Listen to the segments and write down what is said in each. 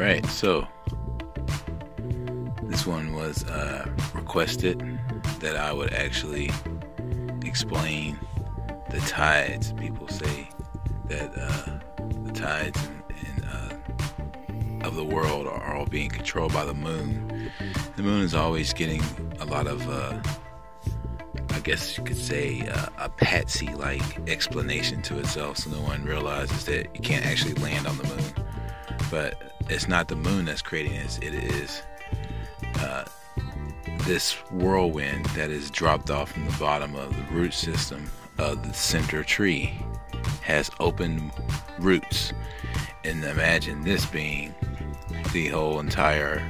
Alright, so this one was requested that I would actually explain the tides. People say that the tides of the world are all being controlled by the moon. The moon is always getting a lot of, I guess you could say, a patsy-like explanation to itself, so no one realizes that you can't actually land on the moon. But it's not the moon that's creating this. It is this whirlwind that is dropped off from the bottom of the root system of the center tree, has open roots. And imagine this being the whole entire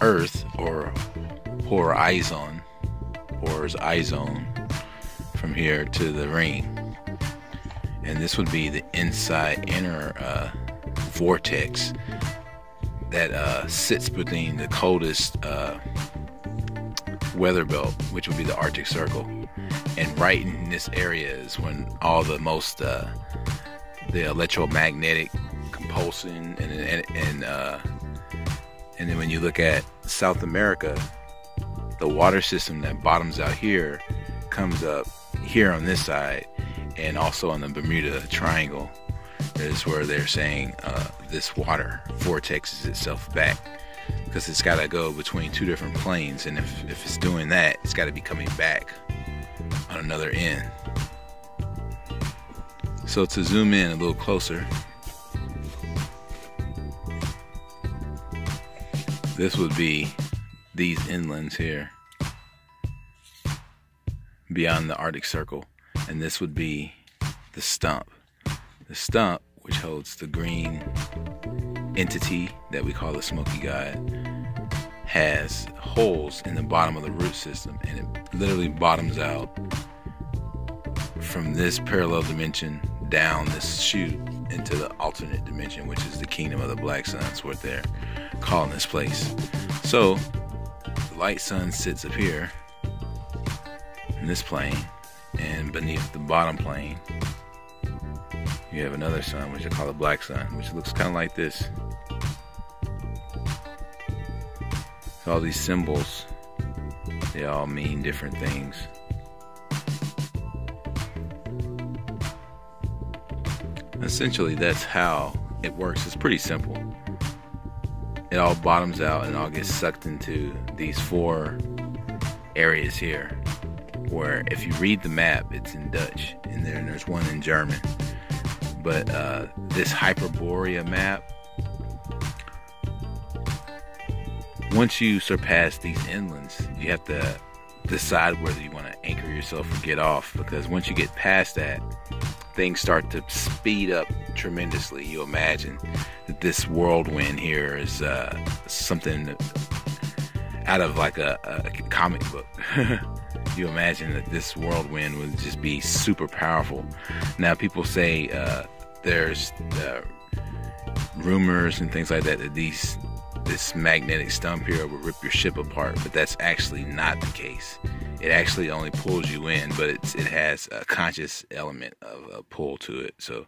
earth, or horizon, from here to the ring. And this would be the inner vortex that sits between the coldest weather belt, which would be the Arctic Circle. And right in this area is when all the most the electromagnetic compulsion and then when you look at South America, the water system that bottoms out here comes up here on this side, and also on the Bermuda Triangle is where they're saying this water vortexes itself back, because it's got to go between two different planes, and if it's doing that, it's got to be coming back on another end. So to zoom in a little closer, this would be these inlands here beyond the Arctic Circle, and this would be the stump. The stump, which holds the green entity that we call the smoky god, has holes in the bottom of the root system, and it literally bottoms out from this parallel dimension down this chute into the alternate dimension, which is the kingdom of the black sun. That's what they're calling this place. So the light sun sits up here in this plane, and beneath the bottom plane you have another sun, which I call the black sun, which looks kind of like this. So all these symbols, they all mean different things. Essentially, that's how it works. It's pretty simple. It all bottoms out and all gets sucked into these four areas here, where if you read the map, it's in Dutch, and there's one in German. But this Hyperborea map, once you surpass these inlands, you have to decide whether you want to anchor yourself or get off, because once you get past that, things start to speed up tremendously. You imagine that this whirlwind here is something out of like a comic book. You imagine that this whirlwind would just be super powerful. Now, people say there's rumors and things like that this magnetic stump here will rip your ship apart, but that's actually not the case. It actually only pulls you in, but it has a conscious element of a pull to it. So